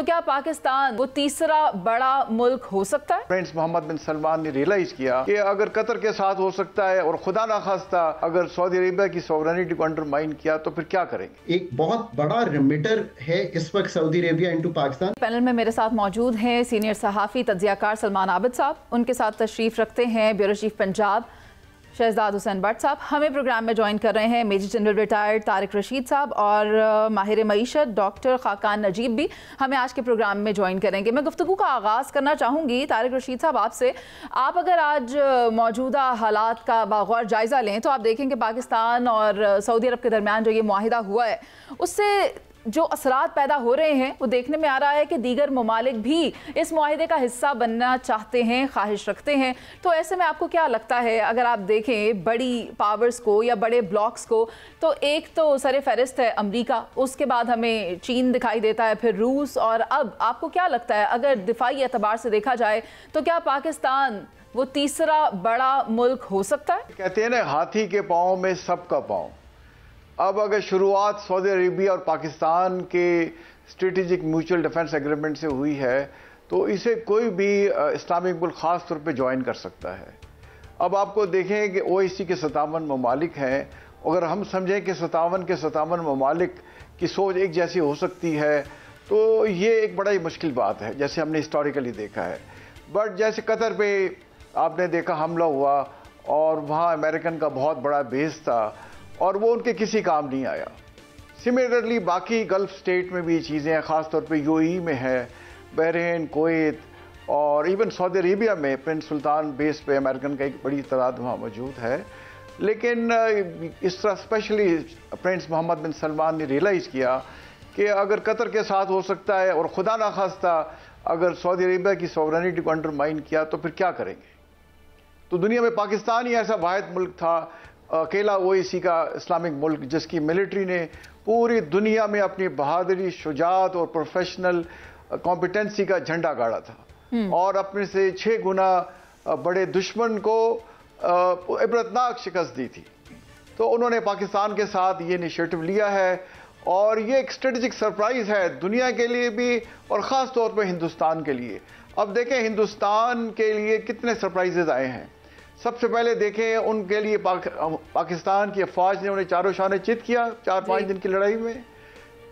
तो क्या पाकिस्तान वो तीसरा बड़ा मुल्क हो सकता है? प्रिंस मोहम्मद बिन सलमान ने रियलाइज किया कि अगर कतर के साथ हो सकता है और खुदा ना खास्ता अगर सऊदी अरेबिया की सॉवरेनिटी को अंडरमाइन किया तो फिर क्या करेंगे। एक बहुत बड़ा रिमिटर है इस वक्त Saudi Arabia into Pakistan. Panel में मेरे साथ मौजूद हैं सीनियर सहाफ़ी तज्ज़ियाकार सलमान आबिद साहब, उनके साथ तशरीफ रखते हैं ब्यूरो चीफ पंजाब शहजाद हुसैन भट्ट साहब। हमें प्रोग्राम में ज्वाइन कर रहे हैं major general retired Tariq Rashid साहब और माहिर मईशत डॉक्टर खाकान नजीब भी हमें आज के प्रोग्राम में ज्वाइन करेंगे। मैं गुफ्तगू का आगाज़ करना चाहूँगी तारिक रशीद साहब आपसे। आप अगर आज मौजूदा हालात का बागौर जायज़ा लें तो आप देखें कि पाकिस्तान और सऊदी अरब के दरमियान जो ये मुआहिदा हुआ है उससे जो असरात पैदा हो रहे हैं वो देखने में आ रहा है कि दीगर ममालिक भी इस मुआहिदे का हिस्सा बनना चाहते हैं, ख्वाहिश रखते हैं। तो ऐसे में आपको क्या लगता है, अगर आप देखें बड़ी पावर्स को या बड़े ब्लॉक्स को, तो एक तो सर फहरिस्त है अमेरिका, उसके बाद हमें चीन दिखाई देता है, फिर रूस, और अब आपको क्या लगता है अगर दिफाई एतबार से देखा जाए तो क्या पाकिस्तान वो तीसरा बड़ा मुल्क हो सकता है? कहते हैं ना, हाथी के पाँव में सबका पाँव। अब अगर शुरुआत सऊदी अरेबिया और पाकिस्तान के स्ट्रेटेजिक म्यूचुअल डिफेंस एग्रीमेंट से हुई है तो इसे कोई भी इस्लामिक मुल्क ख़ास तौर पे ज्वाइन कर सकता है। अब आपको देखें कि ओआईसी के 57 ममालिक हैं, अगर हम समझें कि 57 के 57 ममालिक की सोच एक जैसी हो सकती है तो ये एक बड़ा ही मुश्किल बात है, जैसे हमने हिस्टोरिकली देखा है। बट जैसे कतर पे आपने देखा हमला हुआ और वहाँ अमेरिकन का बहुत बड़ा बेस था और वो उनके किसी काम नहीं आया। सिमिलरली बाकी गल्फ स्टेट में भी चीज़ें हैं, ख़ास तौर पे यूएई में है, बहरीन, कुवैत और इवन सऊदी अरेबिया में प्रिंस सुल्तान बेस पे अमेरिकन का एक बड़ी तादाद वहाँ मौजूद है। लेकिन इस तरह स्पेशली प्रिंस मोहम्मद बिन सलमान ने रियलाइज़ किया कि अगर कतर के साथ हो सकता है और खुदा ना खास्ता अगर सऊदी अरेबिया की सॉवरेनिटी को अंडरमाइन किया तो फिर क्या करेंगे। तो दुनिया में पाकिस्तान ही ऐसा वाहिद मुल्क था, अकेला ओआईसी का इस्लामिक मुल्क, जिसकी मिलिट्री ने पूरी दुनिया में अपनी बहादुरी, शुजात और प्रोफेशनल कॉम्पिटेंसी का झंडा गाड़ा था और अपने से 6 गुना बड़े दुश्मन को इबरतनाक शिकस्त दी थी। तो उन्होंने पाकिस्तान के साथ ये इनिशिएटिव लिया है और ये एक स्ट्रेटेजिक सरप्राइज़ है दुनिया के लिए भी और ख़ास तौर पर हिंदुस्तान के लिए। अब देखें हिंदुस्तान के लिए कितने सरप्राइजेज आए हैं। सबसे पहले देखें उनके लिए पाकिस्तान की अफवाज ने उन्हें चारों शाने चित किया 4-5 दिन की लड़ाई में।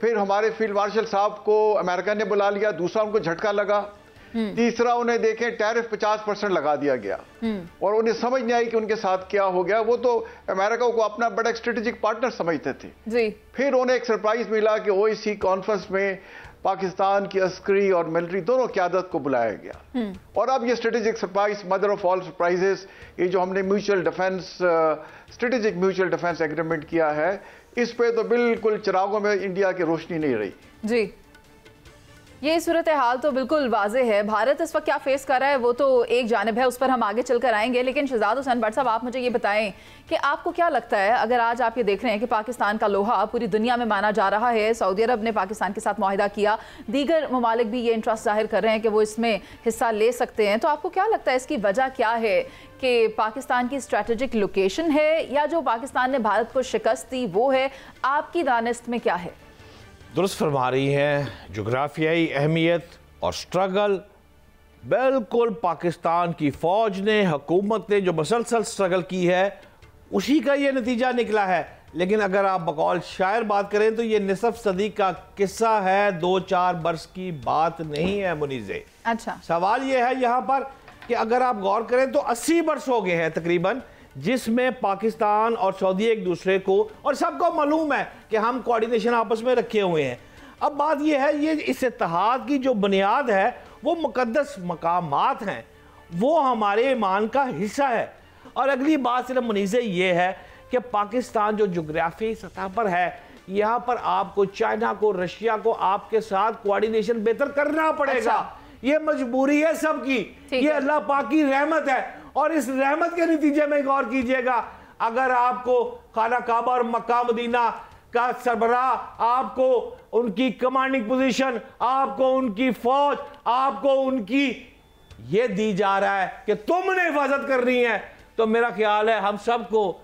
फिर हमारे फील्ड मार्शल साहब को अमेरिका ने बुला लिया, दूसरा उनको झटका लगा, तीसरा उन्हें देखें टैरिफ 50% लगा दिया गया और उन्हें समझ नहीं आई कि उनके साथ क्या हो गया। वो तो अमेरिका को अपना बड़ा स्ट्रेटेजिक पार्टनर समझते थे जी। फिर उन्हें एक सरप्राइज मिला कि ओआईसी कॉन्फ्रेंस में पाकिस्तान की अस्करी और मिलिट्री दोनों क़यादत को बुलाया गया और अब ये strategic surprise, mother of all surprises, ये जो हमने mutual defence strategic mutual defence agreement किया है, इस पे तो बिल्कुल चिरागों में इंडिया की रोशनी नहीं रही जी। ये सूरत हाल तो बिल्कुल वाज़े है। भारत इस वक्त क्या फेस कर रहा है वो तो एक जानिब है, उस पर हम आगे चलकर आएंगे। लेकिन शहजाद हुसैन भट्ट साहब, आप मुझे ये बताएं कि आपको क्या लगता है, अगर आज आप ये देख रहे हैं कि पाकिस्तान का लोहा पूरी दुनिया में माना जा रहा है, सऊदी अरब ने पाकिस्तान के साथ मुआहिदा किया, दीगर ममालिक भी ये इंटरेस्ट जाहिर कर रहे हैं कि वो इसमें हिस्सा ले सकते हैं, तो आपको क्या लगता है इसकी वजह क्या है? कि पाकिस्तान की स्ट्रैटेजिक लोकेशन है या जो पाकिस्तान ने भारत को शिकस्त दी वो है? आपकी दानिस्त में क्या है? दुरुस्त फरमा रही हैं, जोग्राफियाई अहमियत और स्ट्रगल बिल्कुल पाकिस्तान की फ़ौज ने, हुकूमत ने जो मसलसल स्ट्रगल की है उसी का ये नतीजा निकला है। लेकिन अगर आप बकौल शायर बात करें तो ये निसफ सदी का किस्सा है, 2-4 बरस की बात नहीं है मुनीज़े। अच्छा, सवाल ये है यहाँ पर कि अगर आप गौर करें तो 80 बरस हो गए हैं तकरीबन, जिसमें पाकिस्तान और सऊदी एक दूसरे को, और सबको मालूम है कि हम कोऑर्डिनेशन आपस में रखे हुए हैं। अब बात यह है, ये इस इत्तेहाद की जो बुनियाद है वो मुकद्दस मकामात हैं, वो हमारे ईमान का हिस्सा है। और अगली बात सिर्फ मुनीज़े ये है कि पाकिस्तान जो जोग्राफी सतह पर है, यहाँ पर आपको चाइना को, रशिया को आपके साथ कोऑर्डिनेशन बेहतर करना पड़ेगा। ये मजबूरी है सबकी, ये अल्लाह पाक की रहमत है। और इस रहमत के नतीजे में गौर कीजिएगा, अगर आपको खाना काबा और मक्का मदीना का सरबराह, आपको उनकी कमांडिंग पोजीशन, आपको उनकी फौज, आपको उनकी ये दी जा रहा है कि तुमने हिफाजत करनी है, तो मेरा ख्याल है हम सबको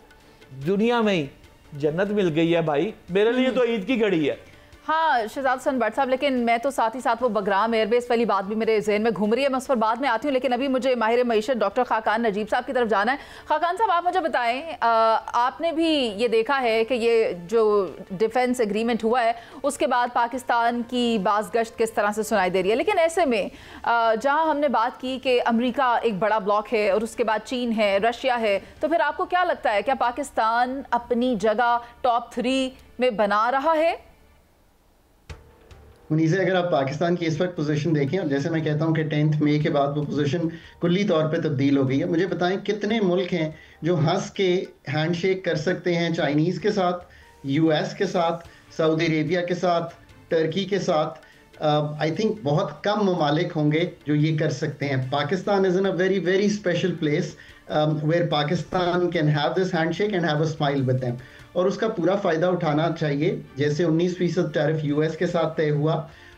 दुनिया में ही जन्नत मिल गई है भाई। मेरे लिए तो ईद की घड़ी है। हाँ शहजाद हुसैन भट्ट साहब, लेकिन मैं तो साथ ही साथ वो बगराम एयरबेस वाली बात भी मेरे जहन में घूम रही है, मैं उस पर बाद में आती हूँ। लेकिन अभी मुझे माहिर मईशत डॉक्टर खाकान नजीब साहब की तरफ जाना है। खाकान साहब, आप मुझे बताएं, आपने भी ये देखा है कि ये जो डिफेंस एग्रीमेंट हुआ है उसके बाद पाकिस्तान की बाज़ गश्त किस तरह से सुनाई दे रही है, लेकिन ऐसे में जहाँ हमने बात की कि अमेरिका एक बड़ा ब्लॉक है और उसके बाद चीन है, रशिया है, तो फिर आपको क्या लगता है, क्या पाकिस्तान अपनी जगह टॉप 3 में बना रहा है? मुनीज़ा, अगर आप पाकिस्तान की इस वक्त पोजीशन देखें, और जैसे मैं कहता हूं कि 10 मई के बाद वो पोजीशन कुल्ली तौर पे तब्दील हो गई है, मुझे बताएं कितने मुल्क हैं जो हंस के हैंडशेक कर सकते हैं चाइनीज़ के साथ, यूएस के साथ, सऊदी अरेबिया के साथ, टर्की के साथ। आई थिंक बहुत कम ममालिक होंगे जो ये कर सकते हैं। Pakistan is in a very very special place where Pakistan can have this handshake and have a smile with them, और उसका पूरा फ़ायदा उठाना चाहिए। जैसे 19% टैरिफ यूएस के साथ तय हुआ,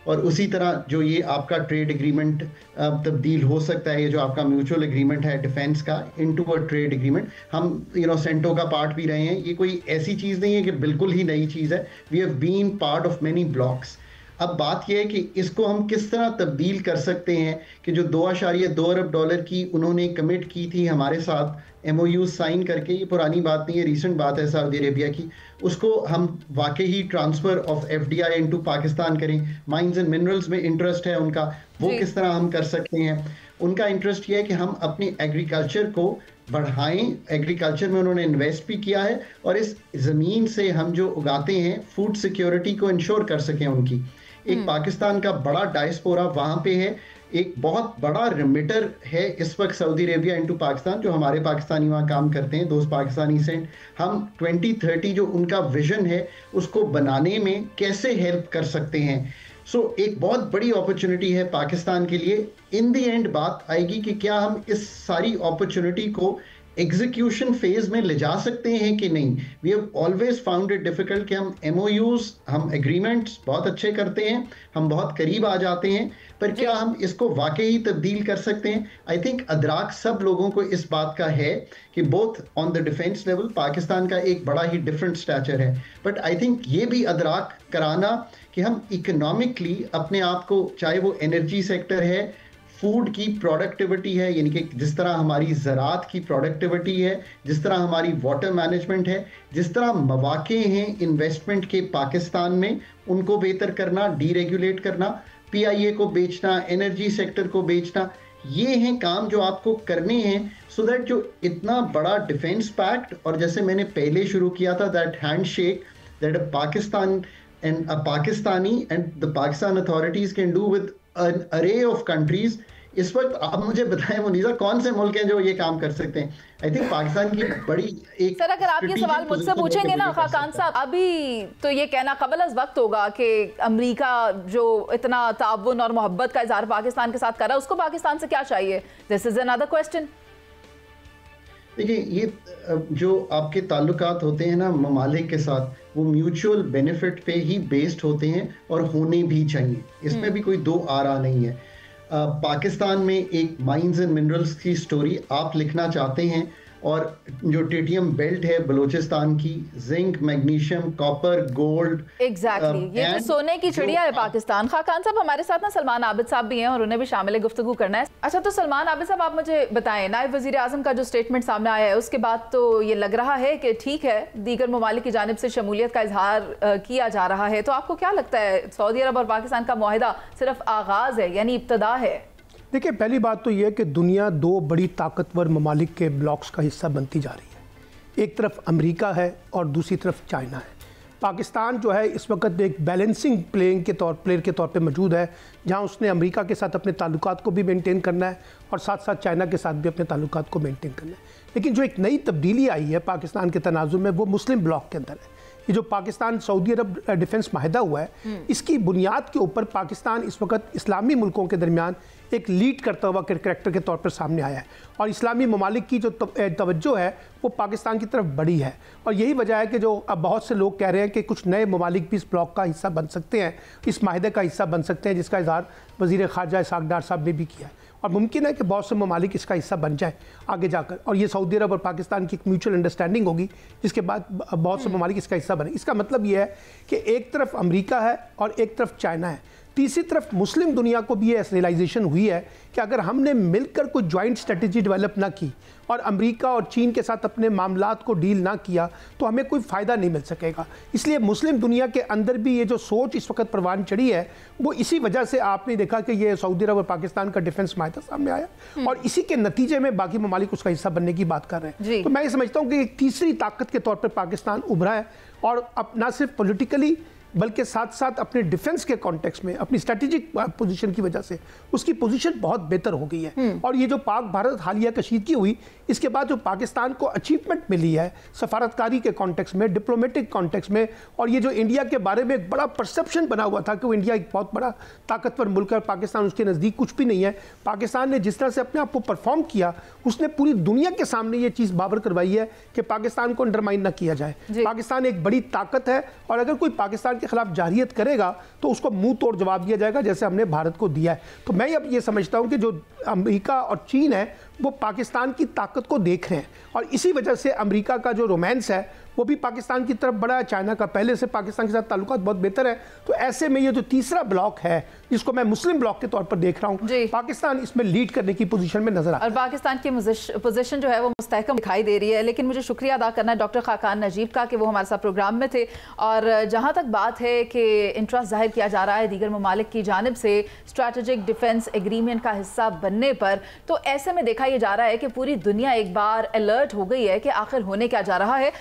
और उसी तरह जो ये आपका ट्रेड एग्रीमेंट तब्दील हो सकता है, ये जो आपका म्यूचुअल एग्रीमेंट है डिफेंस का इनटू अ ट्रेड एग्रीमेंट, हम सेंटो का पार्ट भी रहे हैं। ये कोई ऐसी चीज़ नहीं है कि बिल्कुल ही नई चीज़ है। We have been part of many blocks. अब बात यह है कि इसको हम किस तरह तब्दील कर सकते हैं कि जो $2.2 अरब की उन्होंने कमिट की थी हमारे साथ MOU साइन करके, ये पुरानी बात नहीं है, रीसेंट बात है सऊदी अरेबिया की, उसको हम वाकई transfer of FDI into Pakistan करें। माइंस एंड मिनरल्स में इंटरेस्ट है उनका, वो किस तरह हम कर सकते हैं। उनका इंटरेस्ट ये है कि हम अपनी एग्रीकल्चर को बढ़ाएं, एग्रीकल्चर में उन्होंने इन्वेस्ट भी किया है, और इस ज़मीन से हम जो उगाते हैं फूड सिक्योरिटी को इंश्योर कर सकें उनकी। एक पाकिस्तान का बड़ा डायस्पोरा वहाँ पे है, एक बहुत बड़ा रिमिटर है इस वक्त सऊदी अरेबिया इनटू पाकिस्तान, जो हमारे पाकिस्तानी वहाँ काम करते हैं, दोस्त पाकिस्तानी से हम 2030 जो उनका विजन है उसको बनाने में कैसे हेल्प कर सकते हैं। एक बहुत बड़ी अपॉर्चुनिटी है पाकिस्तान के लिए। इन द एंड बात आएगी कि क्या हम इस सारी अपॉर्चुनिटी को एग्जीक्यूशन फेज में ले जा सकते हैं कि नहीं। We have always found it difficult कि हम MOUs, हम एग्रीमेंट्स बहुत अच्छे करते हैं, हम बहुत करीब आ जाते हैं, पर क्या हम इसको वाकई तब्दील कर सकते हैं। आई थिंक अदराक सब लोगों को इस बात का है कि both on the defence level Pakistan का एक बड़ा ही डिफरेंट स्टैचर है, बट आई थिंक ये भी अदराक कराना कि हम इकोनॉमिकली अपने आप को, चाहे वो एनर्जी सेक्टर है, फूड की प्रोडक्टिविटी है, यानी कि जिस तरह हमारी ज़रात की प्रोडक्टिविटी है, जिस तरह हमारी वाटर मैनेजमेंट है, जिस तरह मौक़े हैं इन्वेस्टमेंट के पाकिस्तान में, उनको बेहतर करना, डीरेगुलेट करना, PIA को बेचना, एनर्जी सेक्टर को बेचना, ये हैं काम जो आपको करने हैं, सो दैट जो इतना बड़ा डिफेंस पैक्ट, और जैसे मैंने पहले शुरू किया था, that handshake that Pakistan and Pakistani and the Pakistan authorities can do with an array of countries। इस वक्त आप मुझे बताएं मुनीज़ा, कौन से मुल्क हैं जो ये काम कर सकते हैं। आई थिंक पाकिस्तान की बड़ी एक, सर अगर आप ये सवाल मुझसे पूछेंगे ना खाकान साहब, अभी तो ये कहना कबल अज़ वक्त होगा कि अमेरिका जो इतना ताउन और मोहब्बत का इजहार पाकिस्तान के साथ कर रहा है, उसको पाकिस्तान से क्या चाहिए। This is another question. देखिए, ये जो आपके ताल्लुकात होते हैं ना ममालिक के साथ, वो म्यूचुअल बेनिफिट पे ही बेस्ड होते हैं और होने भी चाहिए, इसमें भी कोई दो आरा नहीं है। पाकिस्तान में एक माइंस एंड मिनरल्स की स्टोरी आप लिखना चाहते हैं, और जो टिटियम बेल्ट है बलूचिस्तान की, zinc, magnesium, copper, gold, exactly ये तो सोने की चिड़िया है पाकिस्तान। खाकान साहब, हमारे साथ ना सलमान आबिद साहब भी हैं और उन्हें भी शामिल गुफ्तगू करना है। अच्छा, तो सलमान आबिद साहब, आप मुझे बताएं, नायब वज़ीर आज़म का जो स्टेटमेंट सामने आया है उसके बाद तो ये लग रहा है कि ठीक है, दीगर ममालिक की जानिब से शमूलियत का इजहार किया जा रहा है, तो आपको क्या लगता है सऊदी अरब और पाकिस्तान का मुआहिदा सिर्फ आगाज़ है, यानी इब्तदा है? देखिए, पहली बात तो ये है कि दुनिया दो बड़ी ताकतवर ममालिक के ब्लॉक्स का हिस्सा बनती जा रही है। एक तरफ अमेरिका है और दूसरी तरफ चाइना है। पाकिस्तान जो है इस वक्त एक बैलेंसिंग प्लेयर के तौर पे मौजूद है, जहां उसने अमेरिका के साथ अपने ताल्लुकात को भी मेंटेन करना है और साथ साथ चाइना के साथ भी अपने ताल्लुकात को मेंटेन करना है। लेकिन जो एक नई तब्दीली आई है पाकिस्तान के तनाजुर में, वो मुस्लिम ब्लॉक के अंदर है। ये जो पाकिस्तान सऊदी अरब डिफेंस माहिदा हुआ है, इसकी बुनियाद के ऊपर पाकिस्तान इस वक्त इस्लामी मुल्कों के दरमियान एक लीड करता हुआ करैक्टर के तौर पर सामने आया है, और इस्लामी ममालिक की जो तवज्जो है वो पाकिस्तान की तरफ बड़ी है। और यही वजह है कि जो अब बहुत से लोग कह रहे हैं कि कुछ नए ममालिक भी इस ब्लॉक का हिस्सा बन सकते हैं, इस माहिदे का हिस्सा बन सकते हैं, जिसका इजहार वज़ीर ख़ारजा इसहाक़ डार साहब ने भी किया है। और मुमकिन है कि बहुत से ममालिक इसका हिस्सा बन जाए आगे जाकर, और ये सऊदी अरब और पाकिस्तान की एक म्यूचुअल अंडरस्टैंडिंग होगी जिसके बाद बहुत से ममालिक इसका हिस्सा बने। इसका मतलब ये है कि एक तरफ अमेरिका है और एक तरफ चाइना है, तीसरी तरफ मुस्लिम दुनिया को भी ये रियलाइजेशन हुई है कि अगर हमने मिलकर कोई जॉइंट स्ट्रेटजी डेवलप ना की और अमेरिका और चीन के साथ अपने मामलात को डील ना किया तो हमें कोई फ़ायदा नहीं मिल सकेगा। इसलिए मुस्लिम दुनिया के अंदर भी ये जो सोच इस वक्त परवान चढ़ी है वो इसी वजह से आपने देखा कि ये सऊदी अरब और पाकिस्तान का डिफेंस माहिदा सामने आया और इसी के नतीजे में बाकी ममालिक उसका हिस्सा बनने की बात कर रहे हैं। तो मैं ये समझता हूँ कि एक तीसरी ताकत के तौर पर पाकिस्तान उभरा है और अब ना सिर्फ पॉलिटिकली बल्कि साथ साथ अपने डिफेंस के कॉन्टेक्स्ट में अपनी स्ट्रेटेजिक पोजीशन की वजह से उसकी पोजीशन बहुत बेहतर हो गई है। और ये जो पाक भारत हालिया कशीदगी हुई इसके बाद जो पाकिस्तान को अचीवमेंट मिली है सफारतकारी के कॉन्टेक्स्ट में, डिप्लोमेटिक कॉन्टेक्स्ट में, और ये जो इंडिया के बारे में एक बड़ा परसेप्शन बना हुआ था कि वो इंडिया एक बहुत बड़ा ताकतवर मुल्क है और पाकिस्तान उसके नज़दीक कुछ भी नहीं है, पाकिस्तान ने जिस तरह से अपने आप को परफॉर्म किया उसने पूरी दुनिया के सामने ये चीज़ बाबर करवाई है कि पाकिस्तान को अंडरमाइन ना किया जाए। पाकिस्तान एक बड़ी ताकत है और अगर कोई पाकिस्तान के खिलाफ जारियत करेगा तो उसको मुंह तोड़ जवाब दिया जाएगा जैसे हमने भारत को दिया है। तो मैं अब ये समझता हूं कि जो अमेरिका और चीन है वो पाकिस्तान की ताकत को देख रहे हैं और इसी वजह से अमेरिका का जो रोमांस है वो भी पाकिस्तान की तरफ बढ़ा है, चाइना का पहले से पाकिस्तान के साथ ताल्लुकात बहुत बेहतर है। तो ऐसे में ये जो तीसरा ब्लॉक है जिसको मैं मुस्लिम ब्लॉक के तौर पर देख रहा हूँ, पाकिस्तान इसमें लीड करने की पोजीशन में नजर आता है और पाकिस्तान की पोजीशन जो है वो मुस्तहकम दिखाई दे रही है। लेकिन मुझे शुक्रिया अदा करना है डॉक्टर खाकान नजीब का कि वो हमारे साथ प्रोग्राम में थे। और जहाँ तक बात है कि इंटरेस्ट जाहिर किया जा रहा है दीगर ममालिक की जानिब से स्ट्रैटेजिक डिफेंस एग्रीमेंट का हिस्सा बनने पर, तो ऐसे में देखा यह जा रहा है कि पूरी दुनिया एक बार अलर्ट हो गई है कि आखिर होने क्या जा रहा है।